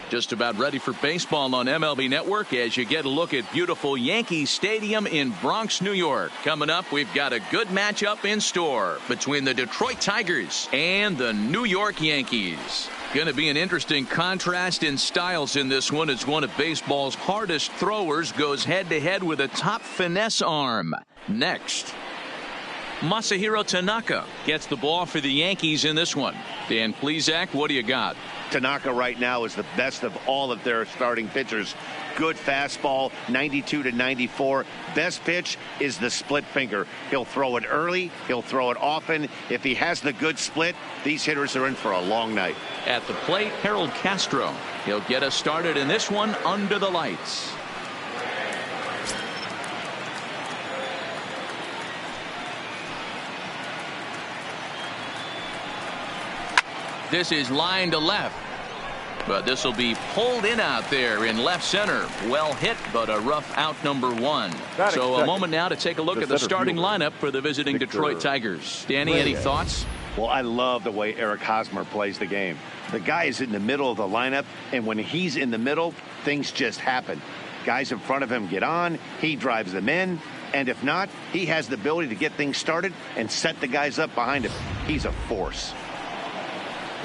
Just about ready for baseball on MLB Network as you get a look at beautiful Yankee Stadium in Bronx, New York. Coming up, we've got a good matchup in store between the Detroit Tigers and the New York Yankees. Going to be an interesting contrast in styles in this one as one of baseball's hardest throwers goes head-to-head with a top finesse arm. Next, Masahiro Tanaka gets the ball for the Yankees in this one. Dan Plesac, what do you got? Tanaka right now is the best of all of their starting pitchers. Good fastball, 92 to 94. Best pitch is the split finger. He'll throw it early. He'll throw it often. If he has the good split, these hitters are in for a long night. At the plate, Harold Castro. He'll get us started in this one under the lights. This is line to left. But this will be pulled in out there in left center. Well hit, but a rough out number one. So a moment now to take a look at the starting lineup for the visiting Detroit Tigers. Danny, any thoughts? Well, I love the way Eric Hosmer plays the game. The guy is in the middle of the lineup, and when he's in the middle, things just happen. Guys in front of him get on, he drives them in, and if not, he has the ability to get things started and set the guys up behind him. He's a force.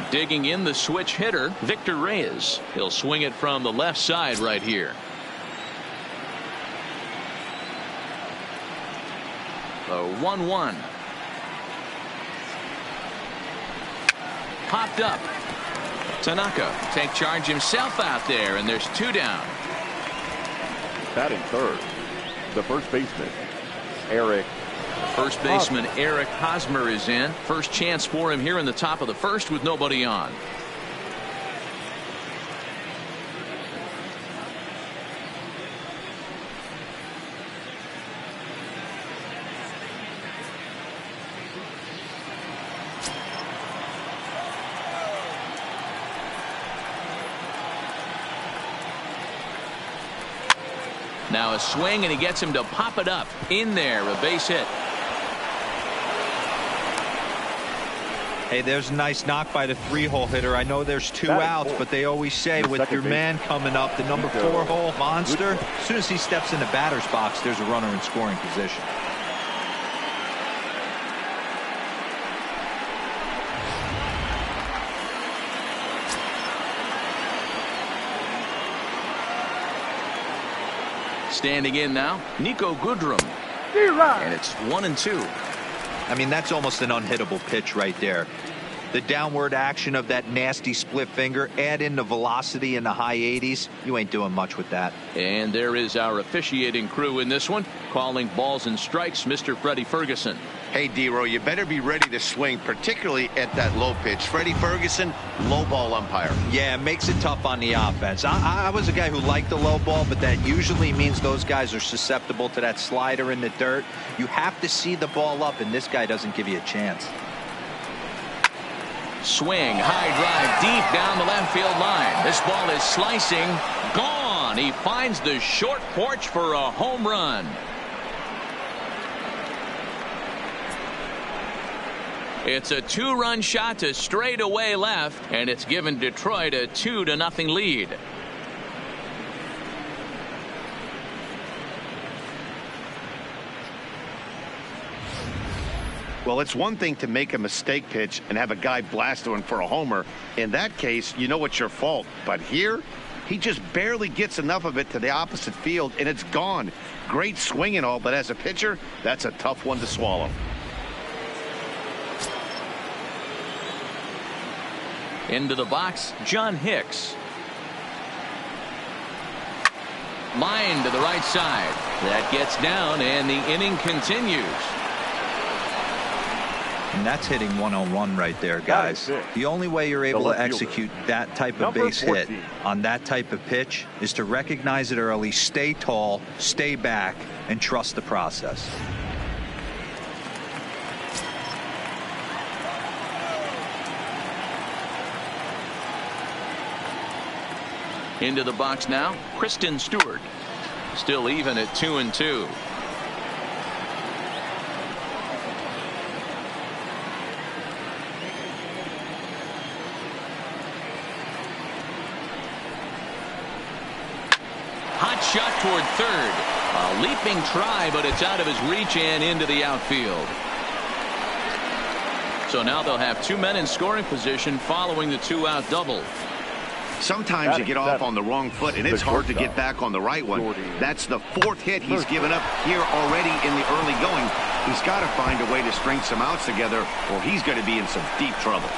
Digging in the switch hitter, Victor Reyes. He'll swing it from the left side right here. The 1-1. Popped up. Tanaka take charge himself out there, and there's two down. Batting third, the first baseman, Eric. First baseman Eric Hosmer is in. First chance for him here in the top of the first with nobody on. Now a swing, and he gets him to pop it up. In there, a base hit. Hey, there's a nice knock by the three-hole hitter. I know there's two outs, but they always say with your man coming up, the number 4-hole monster, as soon as he steps in the batter's box, there's a runner in scoring position. Standing in now, Nico Goodrum. And it's 1-2. I mean, that's almost an unhittable pitch right there. The downward action of that nasty split finger, add in the velocity in the high 80s, you ain't doing much with that. And there is our officiating crew in this one, calling balls and strikes, Mr. Freddie Ferguson. Hey, D-Row, you better be ready to swing, particularly at that low pitch. Freddie Ferguson, low ball umpire. Yeah, it makes it tough on the offense. I was a guy who liked the low ball, but that usually means those guys are susceptible to that slider in the dirt. You have to see the ball up, and this guy doesn't give you a chance. Swing, high drive, deep down the left field line. This ball is slicing, gone. He finds the short porch for a home run. It's a two-run shot to straightaway left, and it's given Detroit a 2-0 lead. Well, it's one thing to make a mistake pitch and have a guy blast one for a homer. In that case, you know it's your fault. But here, he just barely gets enough of it to the opposite field, and it's gone. Great swing and all, but as a pitcher, that's a tough one to swallow. Into the box, John Hicks. Line to the right side. That gets down, and the inning continues. And that's hitting one-on-one right there, guys. The only way you're able to execute that type of base hit on that type of pitch is to recognize it early, stay tall, stay back, and trust the process. Into the box now, Kristen Stewart. Still even at 2-2. shot toward third. A leaping try, but it's out of his reach and into the outfield. So now they'll have 2 men in scoring position following the 2-out double. Sometimes you get off on the wrong foot, and it's hard to get back on the right one. That's the 4th hit he's given up here already in the early going. He's got to find a way to string some outs together, or he's going to be in some deep trouble.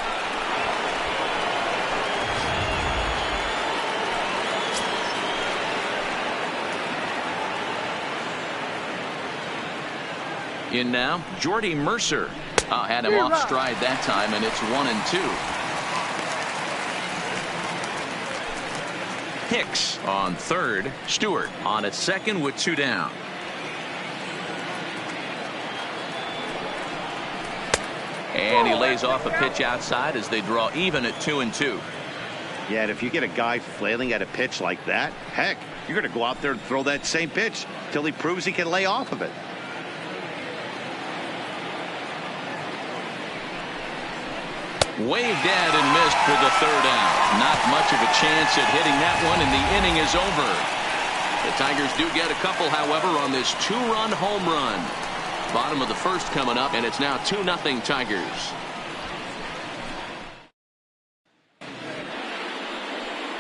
In now, Jordy Mercer. Had him off stride that time, and it's 1-2. Hicks on third. Stewart on at second with 2 down. And he lays off a pitch outside as they draw even at 2-2. Yeah, and if you get a guy flailing at a pitch like that, heck, you're going to go out there and throw that same pitch till he proves he can lay off of it. Waved at and missed for the 3rd out. Not much of a chance at hitting that one, and the inning is over. The Tigers do get a couple, however, on this 2-run home run. Bottom of the 1st coming up, and it's now 2-0 Tigers.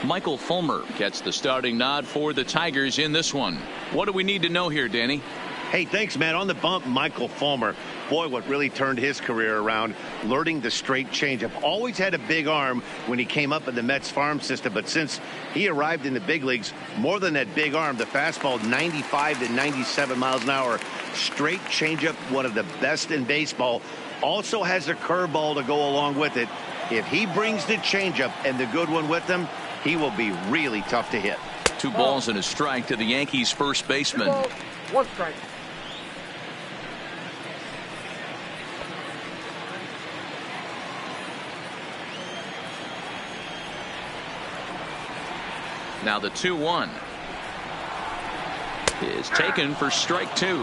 Michael Fulmer gets the starting nod for the Tigers in this one. What do we need to know here, Danny? Hey, thanks, man. On the bump, Michael Fulmer. Boy, what really turned his career around, learning the straight changeup. Always had a big arm when he came up in the Mets farm system, but since he arrived in the big leagues, more than that big arm, the fastball 95 to 97 miles an hour. Straight changeup, one of the best in baseball. Also has a curveball to go along with it. If he brings the changeup and the good one with him, he will be really tough to hit. 2 balls and a strike to the Yankees first baseman. 1 strike. Now the 2-1 is taken for strike 2.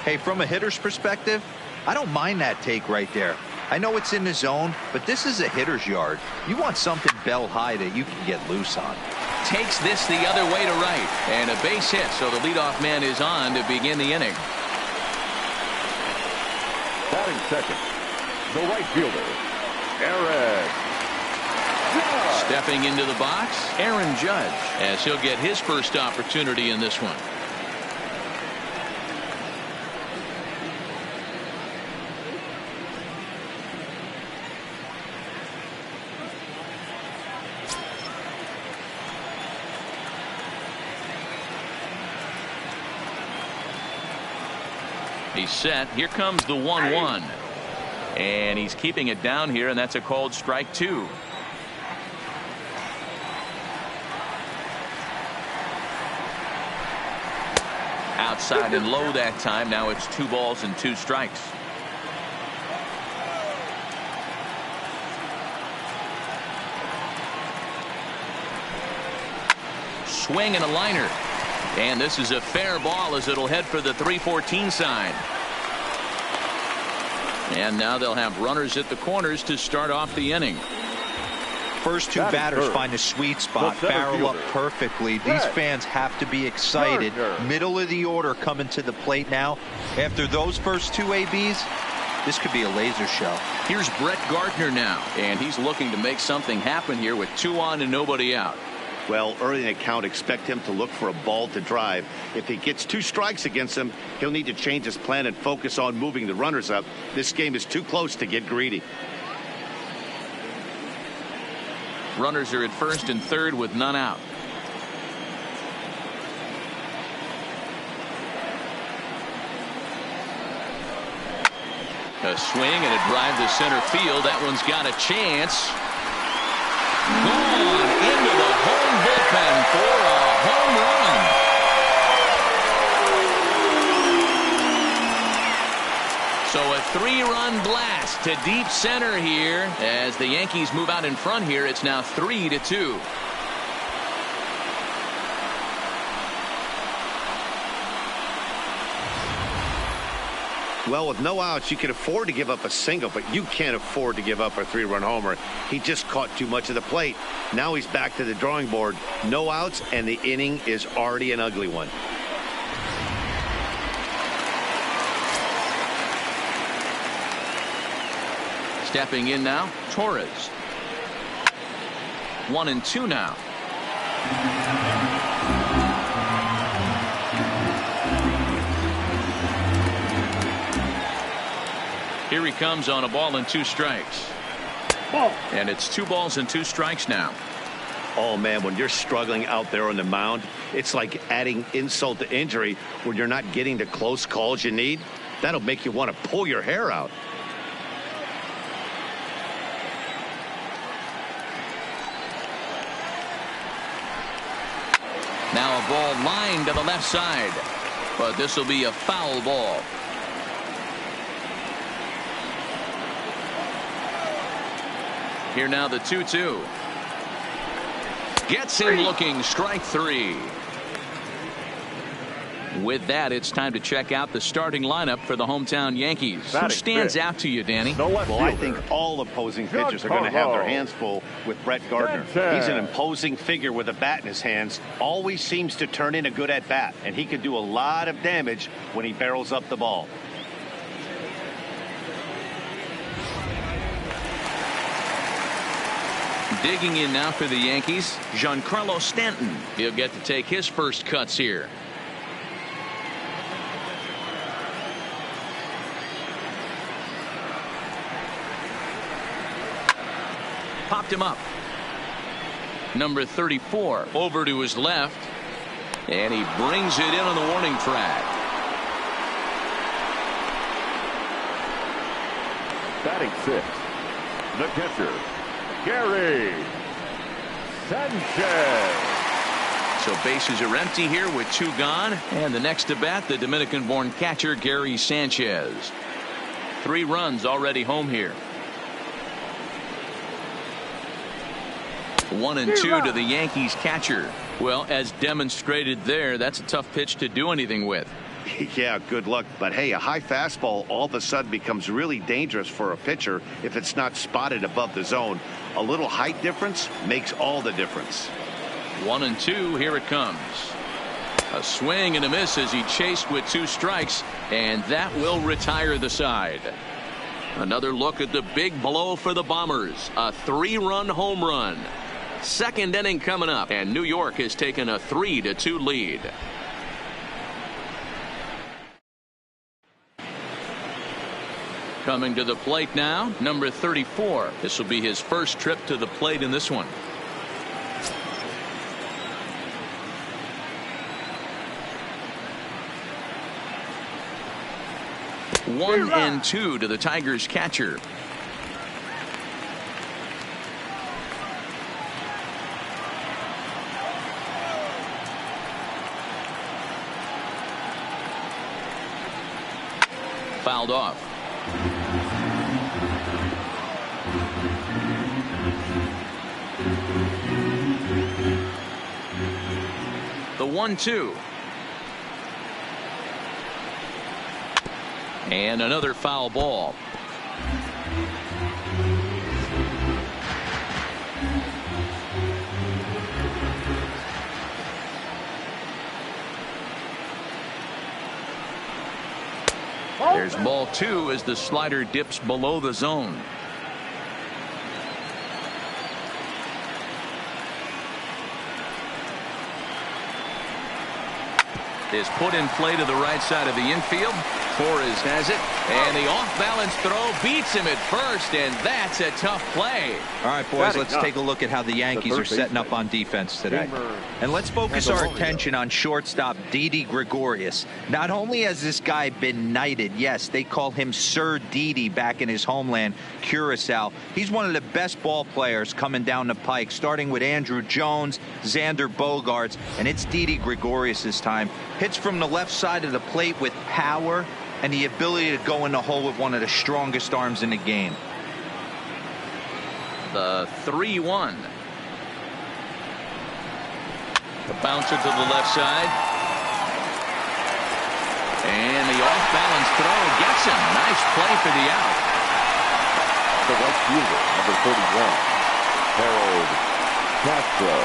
Hey, from a hitter's perspective, I don't mind that take right there. I know it's in the zone, but this is a hitter's yard. You want something bell high that you can get loose on. Takes this the other way to right, and a base hit, so the leadoff man is on to begin the inning. Batting second, the right fielder, Aaron. Stepping into the box, Aaron Judge, as he'll get his first opportunity in this one. He's set. Here comes the 1-1. And he's keeping it down here, and that's a called strike 2. Outside and low that time. Now it's 2 balls and 2 strikes. Swing and a liner. And this is a fair ball as it'll head for the 3-14 sign. And now they'll have runners at the corners to start off the inning. First 2 batters find a sweet spot, barrel up perfectly. These fans have to be excited. Middle of the order coming to the plate now. After those first 2 ABs, this could be a laser show. Here's Brett Gardner now, and he's looking to make something happen here with 2 on and nobody out. Well, early in the count, expect him to look for a ball to drive. If he gets 2 strikes against him, he'll need to change his plan and focus on moving the runners up. This game is too close to get greedy. Runners are at first and third with none out. A swing and a drive to center field. That one's got a chance. Gone into the home bullpen for a home run. So a 3-run blast to deep center here as the Yankees move out in front here. It's now 3-2. Well, with no outs, you can afford to give up a single, but you can't afford to give up a 3-run homer. He just caught too much of the plate. Now he's back to the drawing board. No outs, and the inning is already an ugly one. Stepping in now, Torres. 1-2 now. Here he comes on a ball and 2 strikes. And it's 2 balls and 2 strikes now. Oh, man, when you're struggling out there on the mound, it's like adding insult to injury when you're not getting the close calls you need. That'll make you want to pull your hair out. Now a ball lined to the left side, but this will be a foul ball. Here now the 2-2. Gets him looking, strike 3. With that, it's time to check out the starting lineup for the hometown Yankees. Who stands out to you, Danny? Well, I think all opposing pitchers are going to have their hands full with Brett Gardner. He's an imposing figure with a bat in his hands. Always seems to turn in a good at-bat, and he can do a lot of damage when he barrels up the ball. Digging in now for the Yankees, Giancarlo Stanton. He'll get to take his first cuts here. Popped him up. Number 34 over to his left, and he brings it in on the warning track. Batting 6, the catcher, Gary Sanchez. So bases are empty here with 2 gone, and the next to bat, the Dominican-born catcher Gary Sanchez. 3 runs already home here. 1-2 to the Yankees catcher. Well, as demonstrated there, that's a tough pitch to do anything with. Yeah, good luck. But hey, a high fastball all of a sudden becomes really dangerous for a pitcher if it's not spotted above the zone. A little height difference makes all the difference. 1-2, here it comes. A swing and a miss as he chased with 2 strikes, and that will retire the side. Another look at the big blow for the Bombers. A 3-run home run. Second inning coming up, and New York has taken a 3-2 lead. Coming to the plate now, number 34. This will be his first trip to the plate in this one. One and 2 to the Tigers catcher. Fouled off. The 1-2. And another foul ball. There's ball 2 as the slider dips below the zone. Is put in play to the right side of the infield. Torres has it, and the off-balance throw beats him at first, and that's a tough play. All right, boys, let's take a look at how the Yankees are setting up on defense today. And let's focus our attention on shortstop Didi Gregorius. Not only has this guy been knighted, yes, they call him Sir Didi back in his homeland, Curacao. He's one of the best ball players coming down the pike, starting with Andrew Jones, Xander Bogaerts, and it's Didi Gregorius this time. Hits from the left side of the plate with power and the ability to go in the hole with one of the strongest arms in the game. The 3-1. The bouncer to the left side. And the off-balance throw gets him. Nice play for the out. The right fielder, number 31, Harold Castro.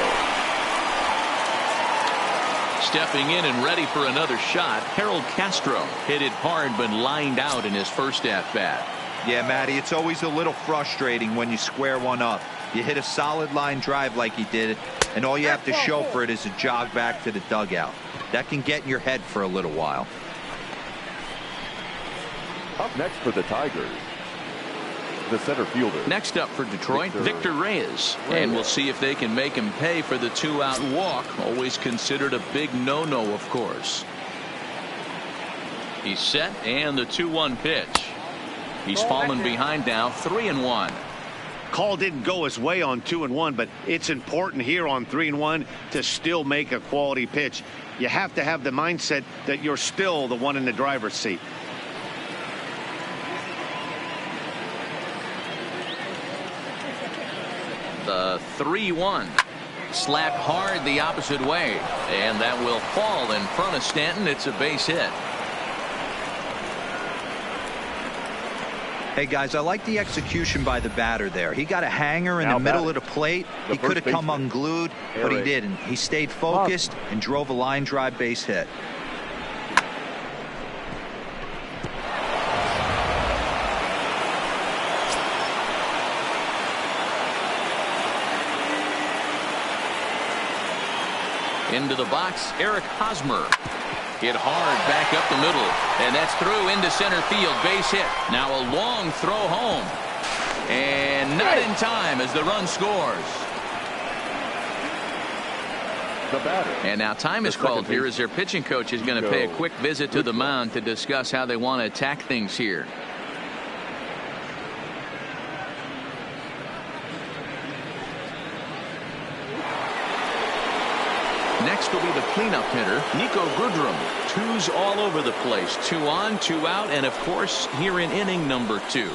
Stepping in and ready for another shot, Harold Castro hit it hard but lined out in his first at-bat. Yeah, Matty, it's always a little frustrating when you square one up. You hit a solid line drive like he did, and all you have to show for it is a jog back to the dugout. That can get in your head for a little while. Up next for the Tigers, the center fielder. Next up for Detroit, Victor Reyes. And we'll see if they can make him pay for the 2-out walk. Always considered a big no-no, of course. He's set, and the 2-1 pitch. He's fallen behind now, 3-1. Call didn't go his way on 2-1, but it's important here on 3-1 to still make a quality pitch. You have to have the mindset that you're still the one in the driver's seat. The 3-1. Slapped hard the opposite way, and that will fall in front of Stanton. It's a base hit. Hey, guys, I like the execution by the batter there. He got a hanger in the middle of the plate. He could have come unglued, but he didn't. He stayed focused and drove a line drive base hit. Into the box, Eric Hosmer. Hit hard back up the middle, and that's through into center field. Base hit. Now a long throw home, and not in time as the run scores. The batter. And now time is called here as their pitching coach is going to pay a quick visit to the mound to discuss how they want to attack things here. Next will be the cleanup hitter, Nico Goodrum. Twos all over the place. 2 on, 2 out, and of course here in inning number 2.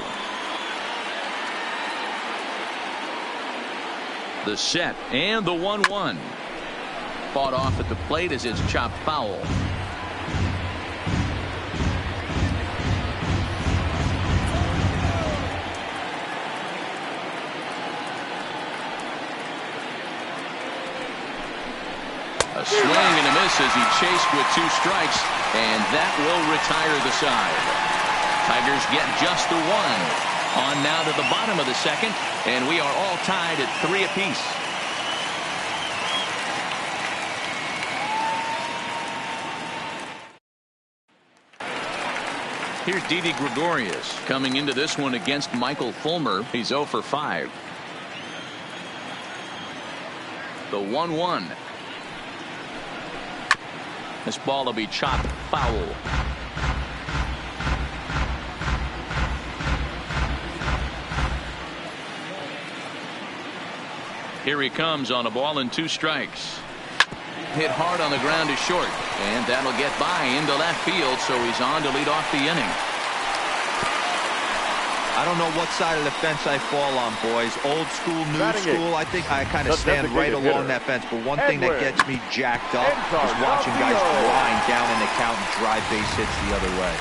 The set and the 1-1. Fought off at the plate as it's chopped foul. A swing and a miss as he chased with 2 strikes, and that will retire the side. Tigers get just the 1. On now to the bottom of the second, and we are all tied at 3 apiece. Here's Didi Gregorius coming into this one against Michael Fulmer. He's 0 for 5. The 1-1. This ball will be chopped foul. Here he comes on a ball and 2 strikes. Hit hard on the ground to short, and that'll get by into left field, so he's on to lead off the inning. I don't know what side of the fence I fall on, boys. Old school, new school. I think I kind of stand right along that fence. But one thing that gets me jacked up is watching guys grind down in the count and drive base hits the other way.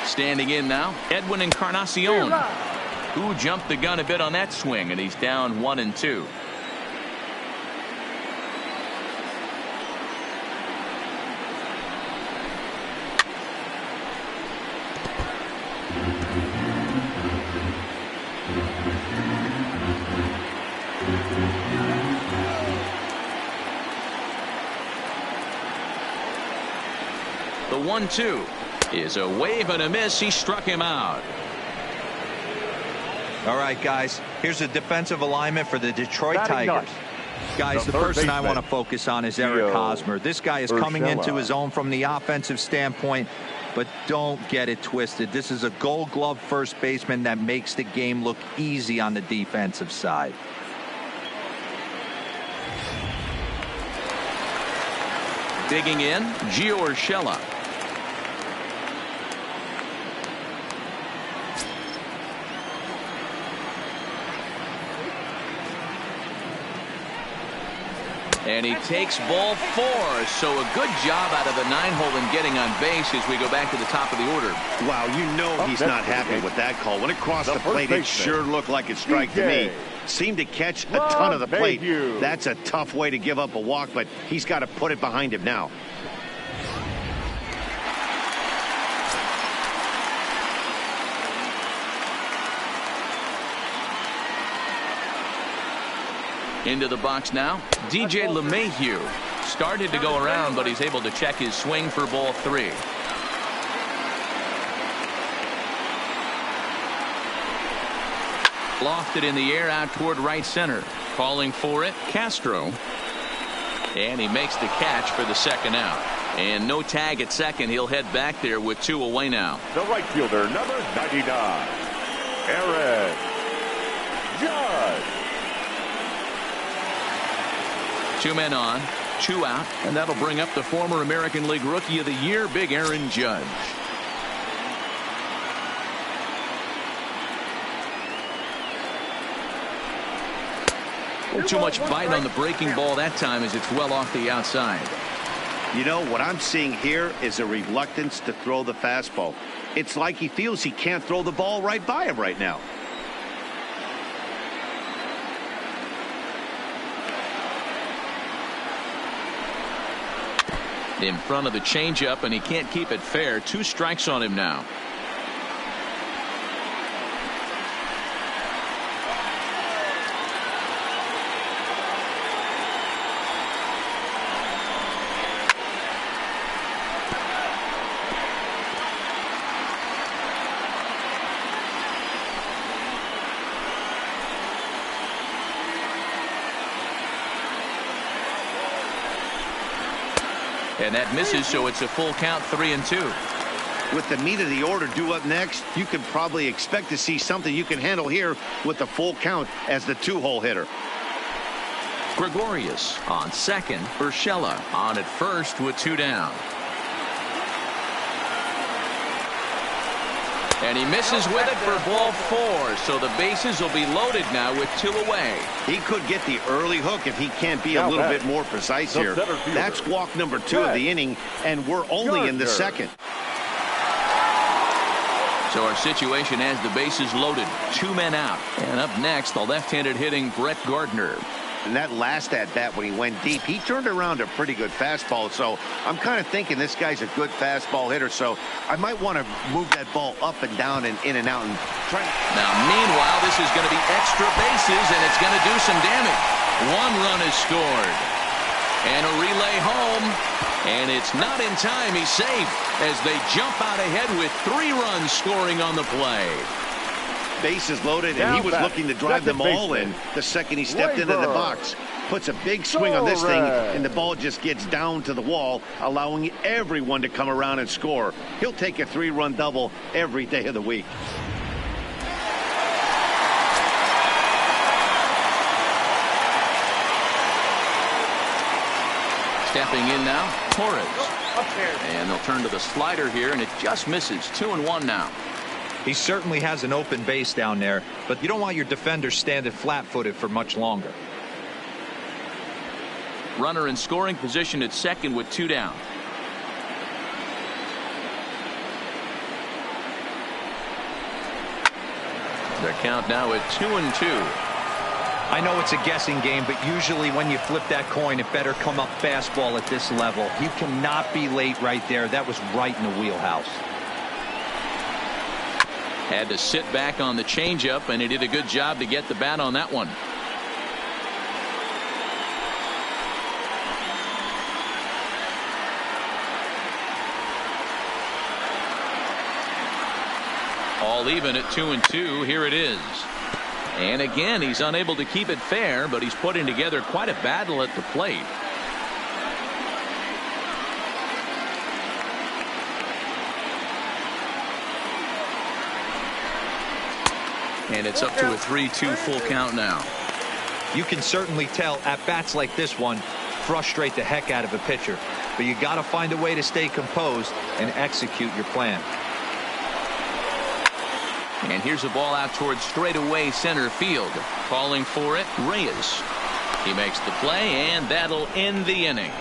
Standing in now, Edwin Encarnacion, who jumped the gun a bit on that swing, and he's down 1-2. The 1-2 is a wave and a miss. He struck him out. All right, guys, here's a defensive alignment for the Detroit Tigers. Guys, the person I want to focus on is Eric Hosmer. This guy is coming into his own from the offensive standpoint, but don't get it twisted. This is a Gold Glove first baseman that makes the game look easy on the defensive side. Digging in, Gio Urshela. And he takes ball 4. So a good job out of the 9-hole in getting on base as we go back to the top of the order. Wow, you know he's not happy with that call. When it crossed the plate, it sure looked like a strike to me. Seemed to catch a ton of the plate. That's a tough way to give up a walk, but he's got to put it behind him now. Into the box now, DJ LeMahieu. Started to go around, but he's able to check his swing for ball 3. Lofted in the air out toward right center. Calling for it, Castro. And he makes the catch for the second out. And no tag at second. He'll head back there with 2 away now. The right fielder, number 99, Aaron Judge. 2 men on, 2 out, and that'll bring up the former American League Rookie of the Year, Big Aaron Judge. Too much bite on the breaking ball that time as it's well off the outside. You know, what I'm seeing here is a reluctance to throw the fastball. It's like he feels he can't throw the ball right by him right now. In front of the changeup, and he can't keep it fair. 2 strikes on him now. And that misses, so it's a full count, 3-2. With the meat of the order due up next, you can probably expect to see something you can handle here with the full count as the 2-hole hitter. Gregorius on second. Urshela on at first with 2 down. And he misses with it for ball 4. So the bases will be loaded now with 2 away. He could get the early hook if he can't be a little bit more precise here. That's walk number 2 of the inning, and we're only in the second. So our situation has the bases loaded. 2 men out. And up next, the left-handed hitting Brett Gardner. And that last at-bat when he went deep, he turned around a pretty good fastball. So I'm kind of thinking this guy's a good fastball hitter. So I might want to move that ball up and down and in and out. And try. Now, meanwhile, this is going to be extra bases, and it's going to do some damage. 1 run is scored. And a relay home. And it's not in time. He's safe as they jump out ahead with 3 runs scoring on the play. Bases loaded, and he was looking to drive them all in the second he stepped into the box. Puts a big swing on this thing, and the ball just gets down to the wall, allowing everyone to come around and score. He'll take a 3-run double every day of the week. Stepping in now, Torres. And they'll turn to the slider here, and it just misses. 2-1 now. He certainly has an open base down there, but you don't want your defender standing flat-footed for much longer. Runner in scoring position at second with 2 down. Their count now at 2-2. I know it's a guessing game, but usually when you flip that coin, it better come up fastball at this level. You cannot be late right there. That was right in the wheelhouse. Had to sit back on the changeup, and he did a good job to get the bat on that one. All even at 2-2. Here it is. And again, he's unable to keep it fair, but he's putting together quite a battle at the plate. And it's up to a 3-2 full count now. You can certainly tell at bats like this one frustrate the heck out of a pitcher, but you got to find a way to stay composed and execute your plan. And here's a ball out towards straightaway center field. Calling for it, Reyes. He makes the play, and that'll end the inning.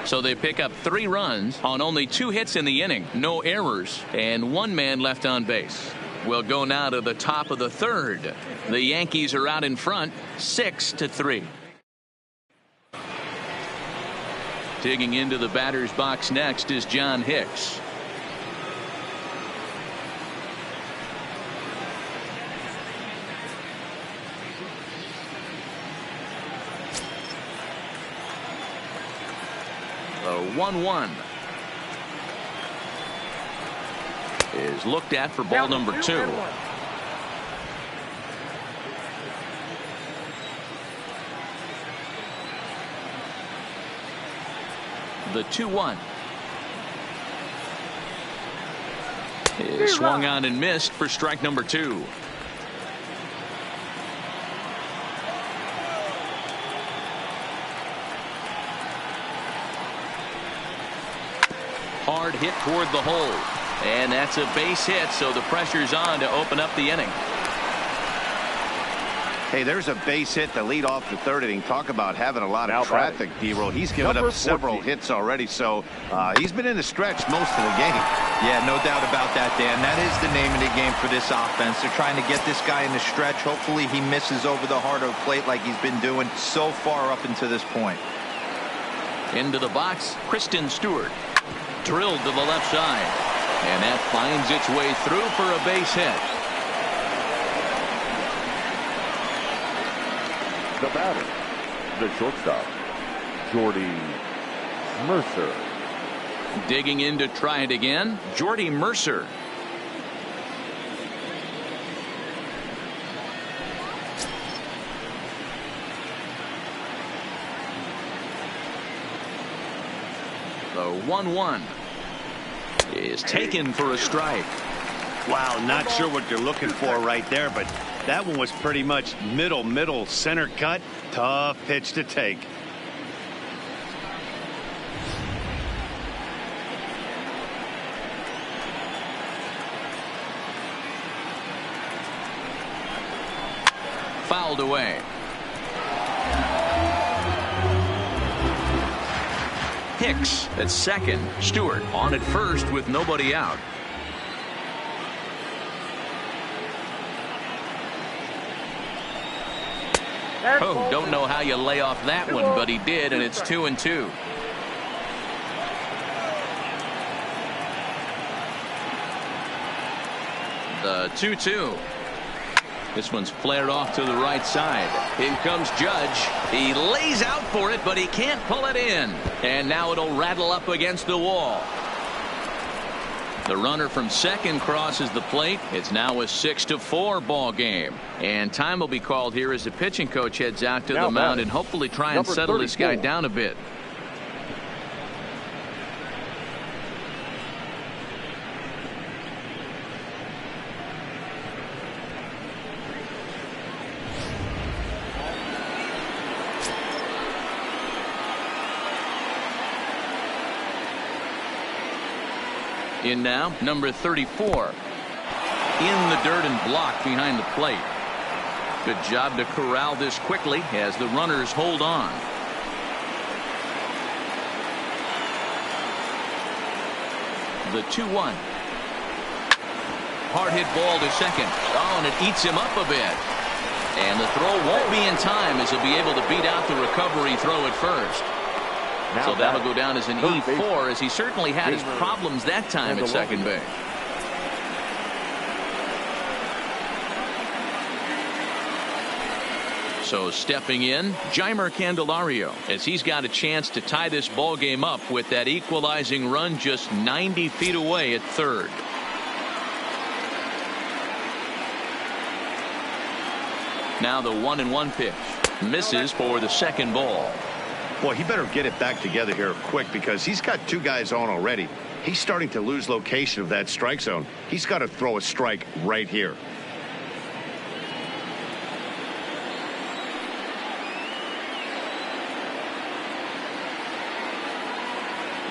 So they pick up 3 runs on only 2 hits in the inning, no errors, and 1 man left on base. We'll go now to the top of the 3rd. The Yankees are out in front, 6-3. Digging into the batter's box next is John Hicks. The 1-1 is looked at for ball number 2. The 2-1 is swung on and missed for strike number 2. Hard hit toward the hole, and that's a base hit, so the pressure's on to open up the inning. Hey, there's a base hit to lead off the 3rd inning. Talk about having a lot of traffic, D-Roll. He's given up several hits already, so he's been in the stretch most of the game. Yeah, no doubt about that, Dan. That is the name of the game for this offense. They're trying to get this guy in the stretch. Hopefully he misses over the heart of the plate like he's been doing so far up until this point. Into the box, Kristen Stewart. Drilled to the left side, and that finds its way through for a base hit. The batter, the shortstop, Jordy Mercer. Digging in to try it again, Jordy Mercer. The 1-1 is taken for a strike. Wow, not sure what you're looking for right there, but that one was pretty much middle center cut. Tough pitch to take. Fouled away. Hicks at second. Stewart on at first with nobody out. Oh, don't know how you lay off that one, but he did, and it's 2-2. The 2-2. This one's flared off to the right side. In comes Judge. He lays out for it, but he can't pull it in. And now it'll rattle up against the wall. The runner from second crosses the plate. It's now a 6-4 ball game. And time will be called here as the pitching coach heads out to the mound and hopefully try and settle this guy down a bit. In now, number 34. In the dirt and blocked behind the plate. Good job to corral this quickly as the runners hold on. The 2-1. Hard hit ball to second. Oh, and it eats him up a bit. And the throw won't be in time as he'll be able to beat out the recovery throw at first. So that'll go down as an E4 as he certainly had his problems that time at second base. So stepping in, Jeimer Candelario as he's got a chance to tie this ball game up with that equalizing run just 90 feet away at third. Now the 1-1 pitch. Misses for the second ball. Boy, he better get it back together here quick because he's got 2 guys on already. He's starting to lose location of that strike zone. He's got to throw a strike right here.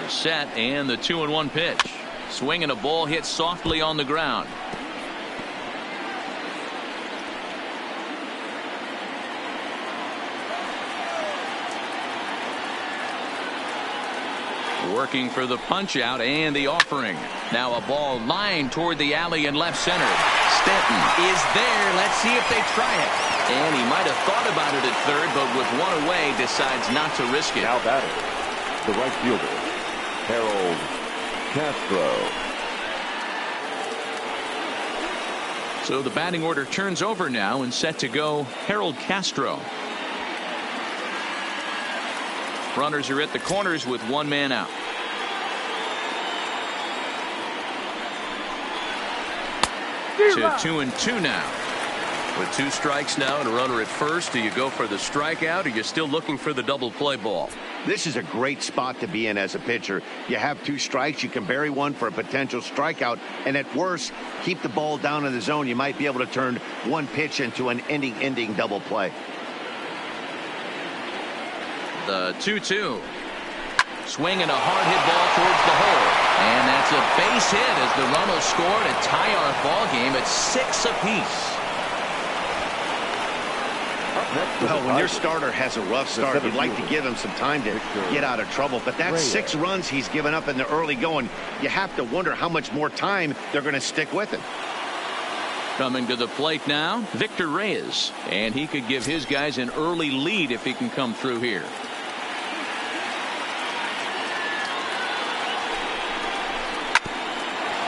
The set and the 2-1 pitch. Swinging a ball hit softly on the ground. Working for the punch out and the offering. Now a ball lined toward the alley in left center. Stanton is there. Let's see if they try it. And he might have thought about it at third, but with one away, decides not to risk it. Now batting, the right fielder, Harold Castro. So the batting order turns over now and set to go Harold Castro. Runners are at the corners with one man out. To 2-2 now. With 2 strikes now and a runner at first, do you go for the strikeout or you're still looking for the double play ball? This is a great spot to be in as a pitcher. You have 2 strikes. You can bury one for a potential strikeout. And at worst, keep the ball down in the zone. You might be able to turn one pitch into an ending double play. The 2-2. Swinging a hard hit ball towards the hole. And that's a base hit as the run will score to tie our ball game at 6 apiece. Well, when your starter has a rough start, you'd like to give him some time to get out of trouble. But that's 6 runs he's given up in the early going. You have to wonder how much more time they're going to stick with him. Coming to the plate now, Victor Reyes. And he could give his guys an early lead if he can come through here.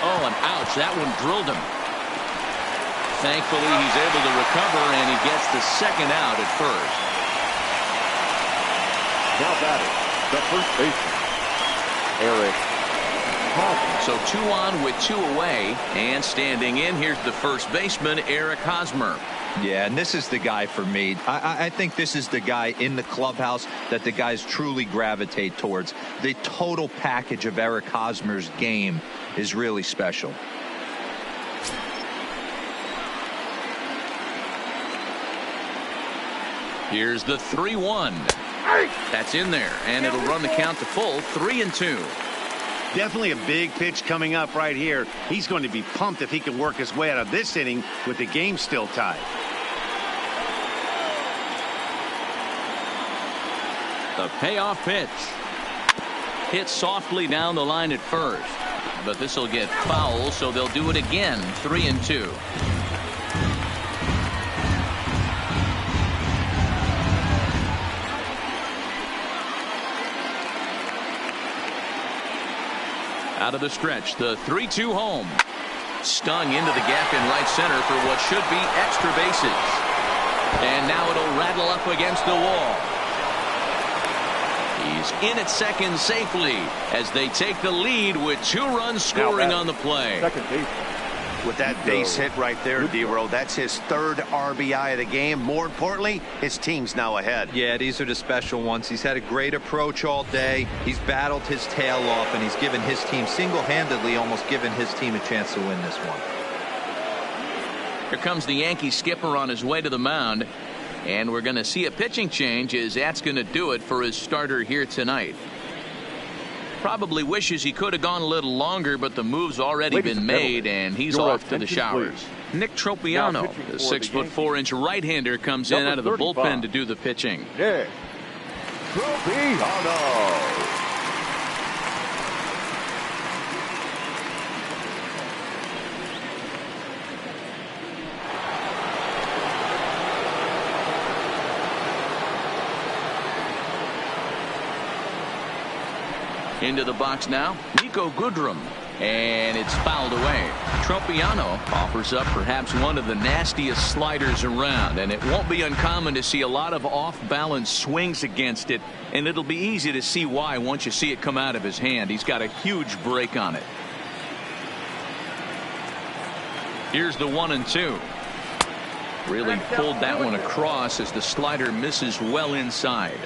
Oh, and ouch. That one drilled him. Thankfully, he's able to recover, and he gets the second out at first. Now batting, the first baseman, Eric Hosmer. So 2 on with 2 away, and standing in, here's the first baseman, Eric Hosmer. Yeah, and this is the guy for me. I think this is the guy in the clubhouse that the guys truly gravitate towards. The total package of Eric Hosmer's game is really special. Here's the 3-1. That's in there, and it'll run the count to full 3-2. Definitely a big pitch coming up right here. He's going to be pumped if he can work his way out of this inning with the game still tied. The payoff pitch. Hit softly down the line at first. But this will get foul, so they'll do it again. 3-2. Out of the stretch, the 3-2 home. Stung into the gap in right center for what should be extra bases. And now it'll rattle up against the wall. He's in at second safely as they take the lead with 2 runs scoring on the play. Second baseman. With that base hit right there, D-Row, that's his 3rd RBI of the game. More importantly, his team's now ahead. Yeah, these are the special ones. He's had a great approach all day. He's battled his tail off, and he's given his team single-handedly, almost given his team a chance to win this one. Here comes the Yankee skipper on his way to the mound. And we're going to see a pitching change as that's going to do it for his starter here tonight. Probably wishes he could have gone a little longer, but the move's already been made, and he's off to the showers. Please. Nick Tropiano, the 6'4" right-hander, comes in out of the bullpen to do the pitching. Nick Tropiano. Into the box now, Nico Goodrum, and it's fouled away. Tropiano offers up perhaps one of the nastiest sliders around, and it won't be uncommon to see a lot of off-balance swings against it, and it'll be easy to see why once you see it come out of his hand. He's got a huge break on it. Here's the 1-2. Really pulled that one across as the slider misses well inside.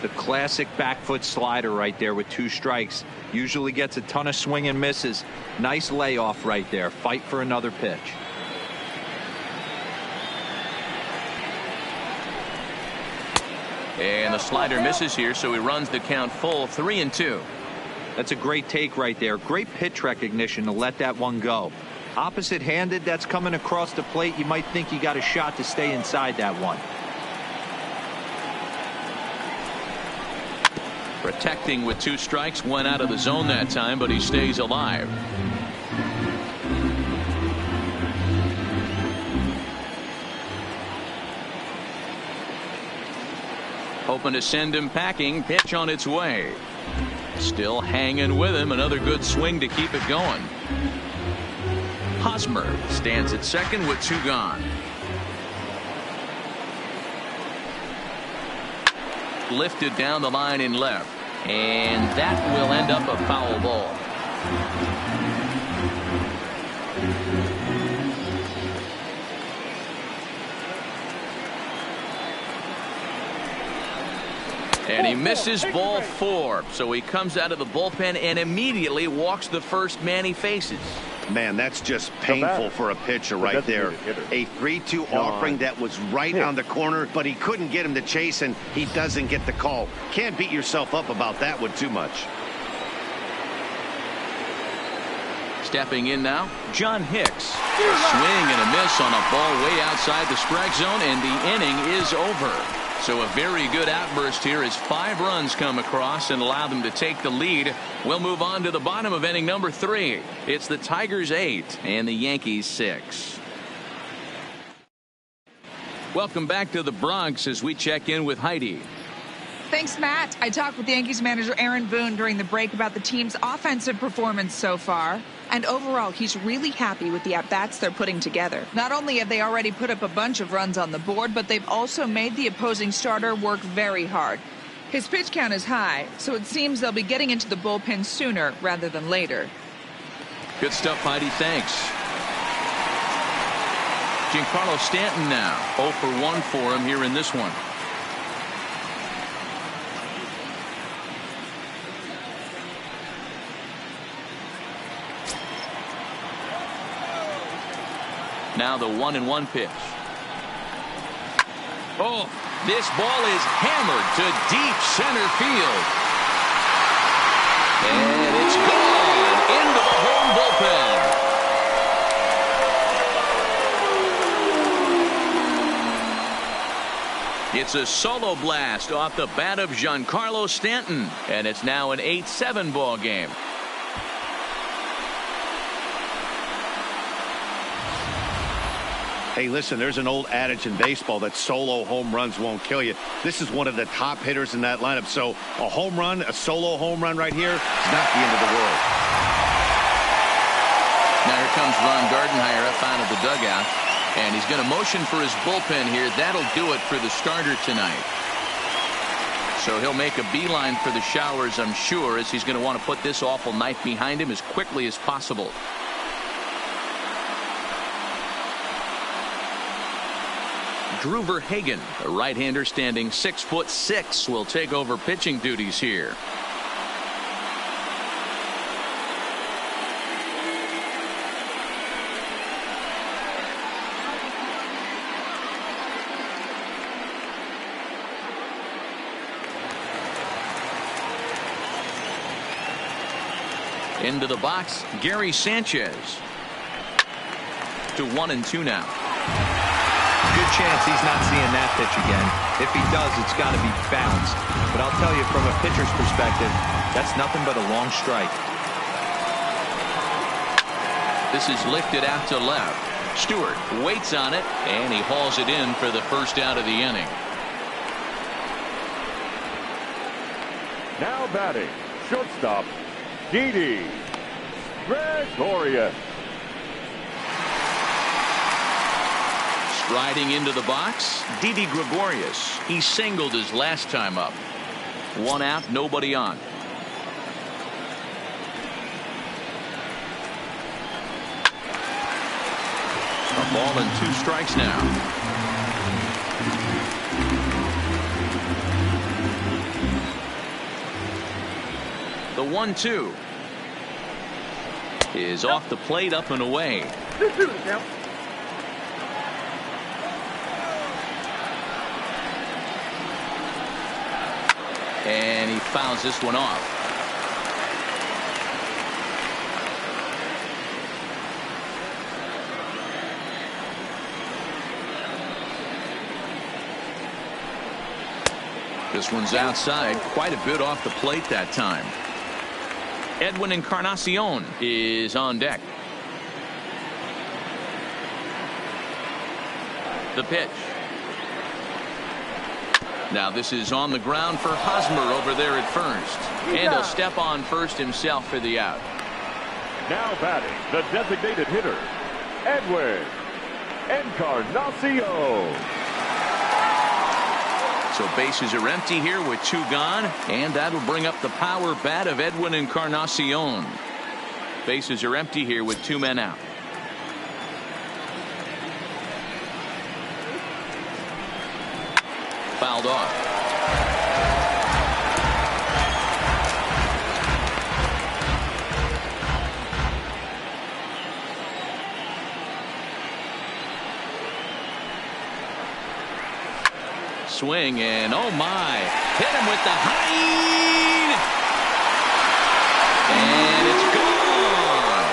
The classic back foot slider right there with 2 strikes. Usually gets a ton of swing and misses. Nice layoff right there. Fight for another pitch. And the slider misses here, so he runs the count full 3-2. That's a great take right there. Great pitch recognition to let that one go. Opposite handed, that's coming across the plate. You might think you got a shot to stay inside that one. Protecting with 2 strikes, went out of the zone that time, but he stays alive. Hoping to send him packing. Pitch on its way. Still hanging with him. Another good swing to keep it going. Hosmer stands at second with 2 gone. Lifted down the line in left, and that will end up a foul ball. And he misses ball 4, so he comes out of the bullpen and immediately walks the first man he faces. Man, that's just painful for a pitcher right there. A 3-2 offering that was right on the corner, but he couldn't get him to chase, and he doesn't get the call. Can't beat yourself up about that one too much. Stepping in now, John Hicks. A swing and a miss on a ball way outside the strike zone, and the inning is over. So a very good outburst here as 5 runs come across and allow them to take the lead. We'll move on to the bottom of inning number 3. It's the Tigers 8 and the Yankees 6. Welcome back to the Bronx as we check in with Heidi. Thanks, Matt. I talked with Yankees manager Aaron Boone during the break about the team's offensive performance so far. And overall, he's really happy with the at-bats they're putting together. Not only have they already put up a bunch of runs on the board, but they've also made the opposing starter work very hard. His pitch count is high, so it seems they'll be getting into the bullpen sooner rather than later. Good stuff, Heidi. Thanks. Giancarlo Stanton now 0 for 1 for him here in this one. Now the 1-1 pitch. Oh, this ball is hammered to deep center field. And it's gone into the home bullpen. It's a solo blast off the bat of Giancarlo Stanton, and it's now an 8-7 ball game. Hey, listen, there's an old adage in baseball that solo home runs won't kill you. This is one of the top hitters in that lineup. So a home run, a solo home run right here is not the end of the world. Now here comes Ron Gardenhire up out of the dugout. And he's going to motion for his bullpen here. That'll do it for the starter tonight. So he'll make a beeline for the showers, I'm sure, as he's going to want to put this awful night behind him as quickly as possible. Drew Verhagen, a right-hander standing 6'6", will take over pitching duties here. Into the box, Gary Sanchez. To 1-2 now. Good chance he's not seeing that pitch again. If he does, it's got to be bounced. But I'll tell you, from a pitcher's perspective, that's nothing but a long strike. This is lifted out to left. Stewart waits on it, and he hauls it in for the first out of the inning. Now batting, shortstop, Didi Gregorius. Striding into the box, Didi Gregorius. He singled his last time up. 1 out, nobody on. A ball and 2 strikes now. The 1-2 is off the plate, up and away. And he fouls this one off. This one's outside, quite a bit off the plate that time. Edwin Encarnacion is on deck. The pitch. Now this is on the ground for Hosmer over there at first. And he'll step on first himself for the out. Now batting, the designated hitter, Edwin Encarnacion. So bases are empty here with 2 gone, and that'll bring up the power bat of Edwin Encarnacion. Bases are empty here with 2 men out. Fouled off. Swing, and oh my, hit him with the height, and it's gone.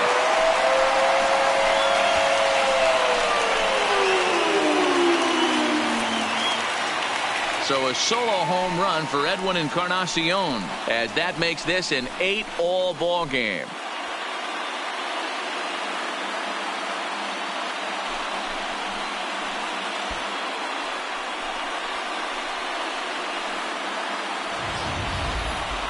So a solo home run for Edwin Encarnacion, as that makes this an 8-all ball game.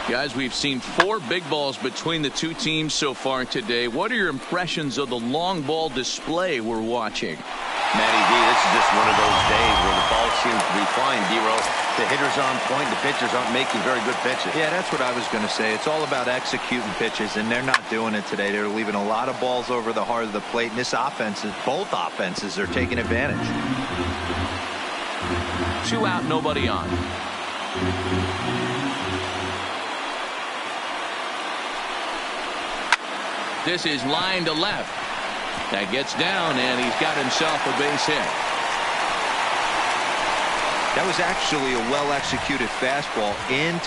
Guys, we've seen 4 big balls between the 2 teams so far today. What are your impressions of the long ball display we're watching? Matty D, this is just one of those days where the ball seems to be flying, D-Roll. The hitter's on point, the pitchers aren't making very good pitches. Yeah, that's what I was going to say. It's all about executing pitches, and they're not doing it today. They're leaving a lot of balls over the heart of the plate, and this offense, both offenses are taking advantage. 2 out, nobody on. This is line to left. That gets down, and he's got himself a base hit. That was actually a well-executed fastball in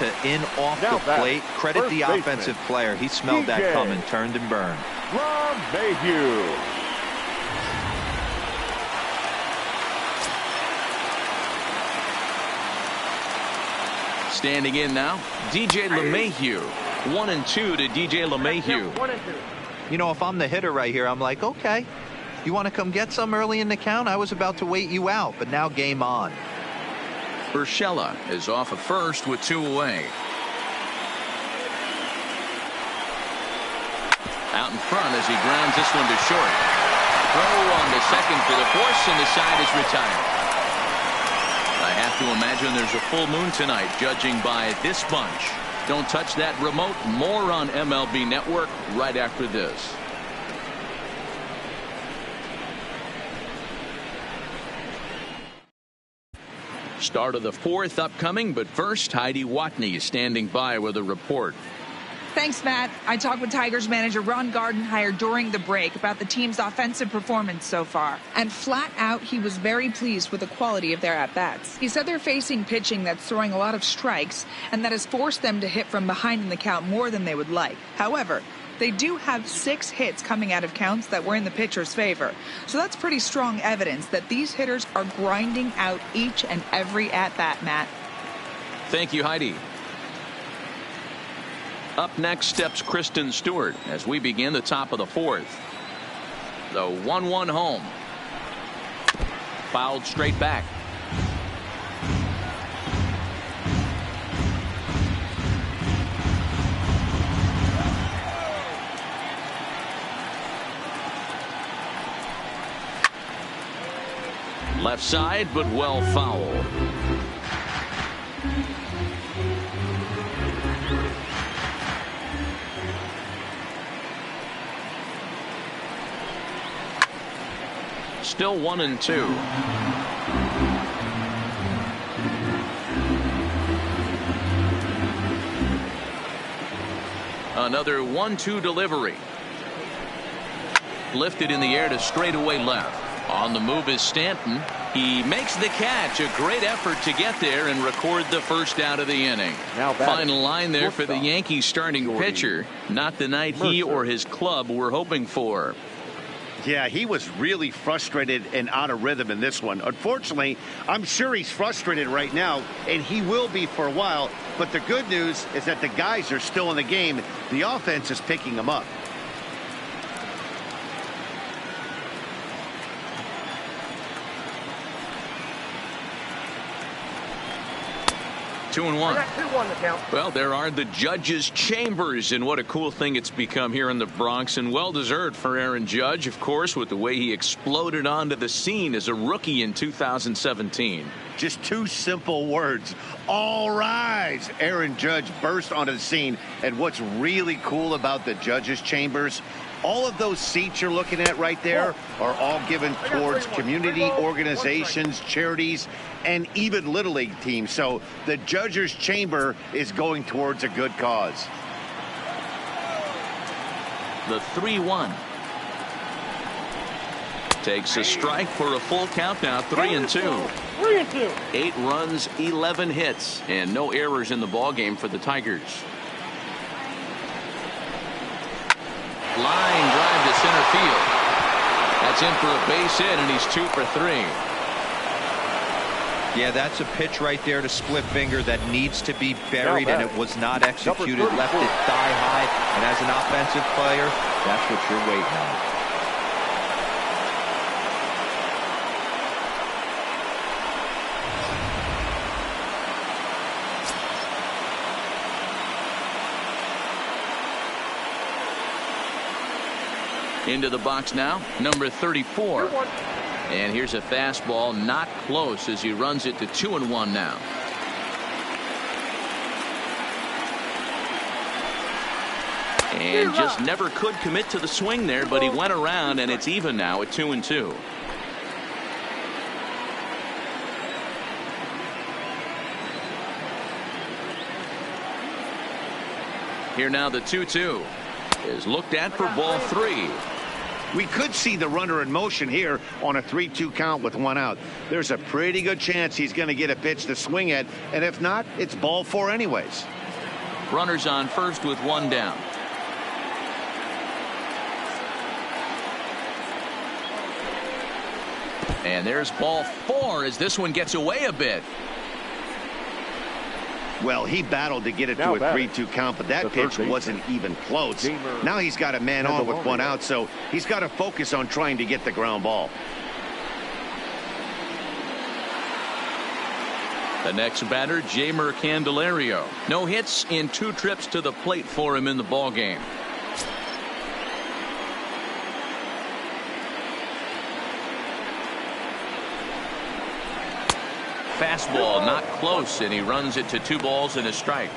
off the plate. Credit the offensive player. He smelled that coming, turned and burned. Mayhew. Standing in now, DJ LeMahieu. 1-2 to DJ LeMahieu. You know, if I'm the hitter right here, I'm like, okay, you want to come get some early in the count? I was about to wait you out, but now game on. Urshela is off at first with 2 away. Out in front as he grounds this one to short. Throw on to second for the force, and the side is retired. I have to imagine there's a full moon tonight, judging by this bunch. Don't touch that remote. More on MLB Network right after this. Start of the 4th upcoming, but first, Heidi Watney is standing by with a report. Thanks, Matt. I talked with Tigers manager Ron Gardenhire during the break about the team's offensive performance so far. And flat out, he was very pleased with the quality of their at-bats. He said they're facing pitching that's throwing a lot of strikes, and that has forced them to hit from behind in the count more than they would like. However, they do have 6 hits coming out of counts that were in the pitcher's favor. So that's pretty strong evidence that these hitters are grinding out each and every at-bat, Matt. Thank you, Heidi. Up next steps Kristen Stewart as we begin the top of the 4th. The 1-1 home. Fouled straight back. Left side, but well foul. Still 1-2. Another 1-2 delivery. Lifted in the air to straightaway left. On the move is Stanton. He makes the catch. A great effort to get there and record the first out of the inning. Final line there for the Yankees starting pitcher. Not the night he or his club were hoping for. Yeah, he was really frustrated and out of rhythm in this one. Unfortunately, I'm sure he's frustrated right now, and he will be for a while. But the good news is that the guys are still in the game. The offense is picking him up. Two and one. Well, there are the judges' chambers, and what a cool thing it's become here in the Bronx, and well-deserved for Aaron Judge, of course, with the way he exploded onto the scene as a rookie in 2017. Just two simple words. All rise. Aaron Judge burst onto the scene, and what's really cool about the judges' chambers, all of those seats you're looking at right there are all given towards community organizations, charities, and even Little League teams. So the judges' chamber is going towards a good cause. The 3-1. Takes a strike for a full count now, 3-2. 8 runs, 11 hits, and no errors in the ballgame for the Tigers. Line drive to center field. That's in for a base hit, and he's 2 for 3. Yeah, that's a pitch right there to split finger that needs to be buried, and it was not executed. Left it thigh high, and as an offensive player, that's what you're waiting on. Into the box now, number 34. And here's a fastball, not close, as he runs it to 2-1 now. And just never could commit to the swing there, but he went around, and it's even now at 2-2. Here now the 2-2 is looked at for ball 3. We could see the runner in motion here on a 3-2 count with 1 out. There's a pretty good chance he's going to get a pitch to swing at, and if not, it's ball 4 anyways. Runners on first with 1 down. And there's ball 4 as this one gets away a bit. Well, he battled to get it to a 3-2 count, but that pitch wasn't even close. Now he's got a man on with 1 out, so he's got to focus on trying to get the ground ball. The next batter, Jeimer Candelario. No hits in 2 trips to the plate for him in the ballgame. Fastball not close, and he runs it to 2 balls and a strike.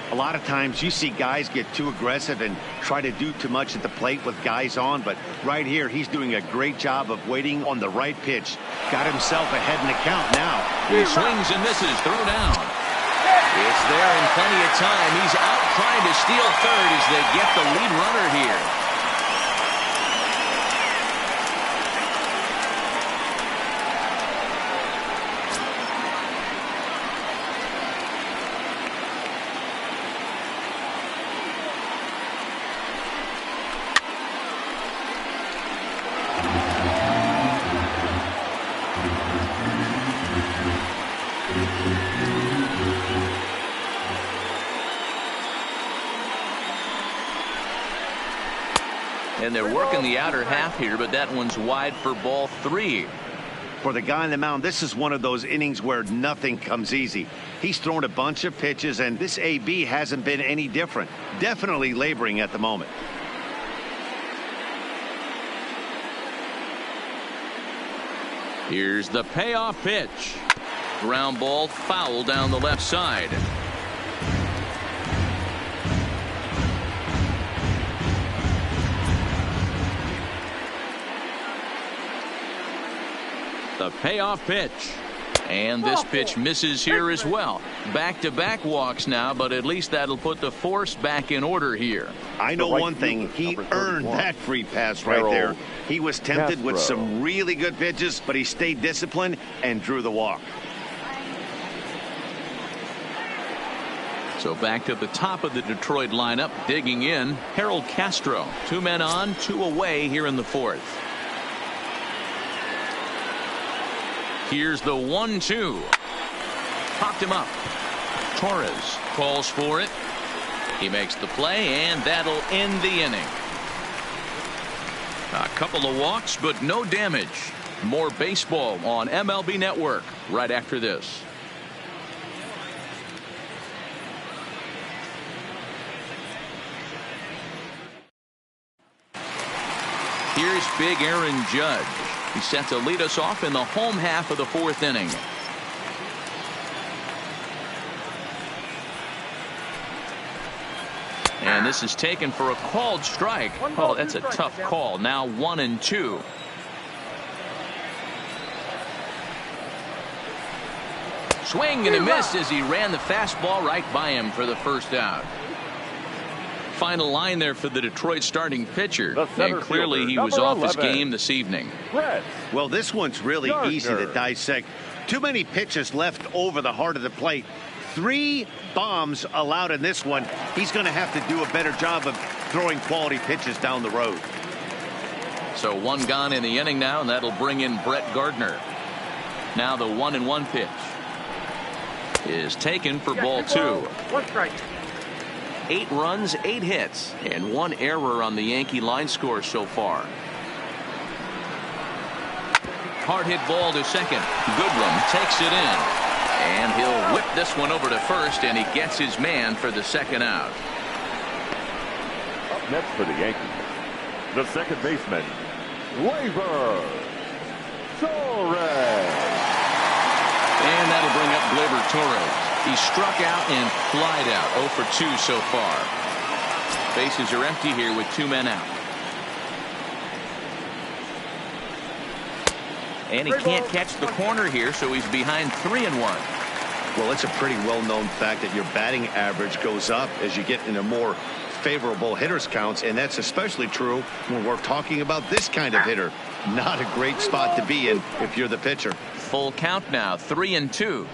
A lot of times you see guys get too aggressive and try to do too much at the plate with guys on, but right here he's doing a great job of waiting on the right pitch. Got himself ahead in the count now. He swings and misses, throw down. It's there in plenty of time. He's out trying to steal third as they get the lead runner here. And they're working the outer half here, but that one's wide for ball 3. For the guy on the mound, this is one of those innings where nothing comes easy. He's thrown a bunch of pitches, and this AB hasn't been any different. Definitely laboring at the moment. Here's the payoff pitch. Ground ball foul down the left side. The payoff pitch. And this pitch misses here as well. Back-to-back walks now, but at least that'll put the force back in order here. I know one thing. He earned that free pass right there. He was tempted with some really good pitches, but he stayed disciplined and drew the walk. So back to the top of the Detroit lineup, digging in, Harold Castro. 2 men on, 2 away here in the 4th. Here's the 1-2. Popped him up. Torres calls for it. He makes the play, and that'll end the inning. A couple of walks, but no damage. More baseball on MLB Network right after this. Here's big Aaron Judge. He's set to lead us off in the home half of the fourth inning. And this is taken for a called strike. Oh, that's a tough call. Now 1-2. Swing and a miss as he ran the fastball right by him for the first out. Final line there for the Detroit starting pitcher, and clearly he was off his game this evening. Well, this one's really easy to dissect. Too many pitches left over the heart of the plate. 3 bombs allowed in this one. He's going to have to do a better job of throwing quality pitches down the road. So 1 gone in the inning now, and that'll bring in Brett Gardner. Now the 1-1 pitch is taken for ball 2. 1 strike. 8 runs, 8 hits, and 1 error on the Yankee line score so far. Hard hit ball to second. Goodrum takes it in, and he'll whip this one over to first, and he gets his man for the second out. Up next for the Yankees, the second baseman, Gleyber Torres. And that'll bring up Gleyber Torres. He struck out and flied out. 0 for 2 so far. Bases are empty here with 2 men out. And he can't catch the corner here, so he's behind 3-1. Well, it's a pretty well-known fact that your batting average goes up as you get into more favorable hitters counts, and that's especially true when we're talking about this kind of hitter. Not a great spot to be in if you're the pitcher. Full count now, 3-2.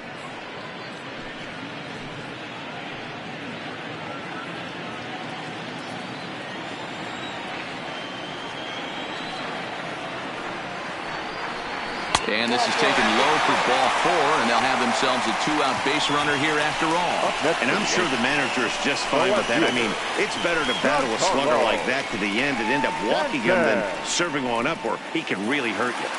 And this is taken low for ball 4, and they'll have themselves a 2-out base runner here after all. And I'm sure the manager is just fine with that. I mean, it's better to battle a slugger like that to the end and end up walking him than serving one up where he can really hurt you.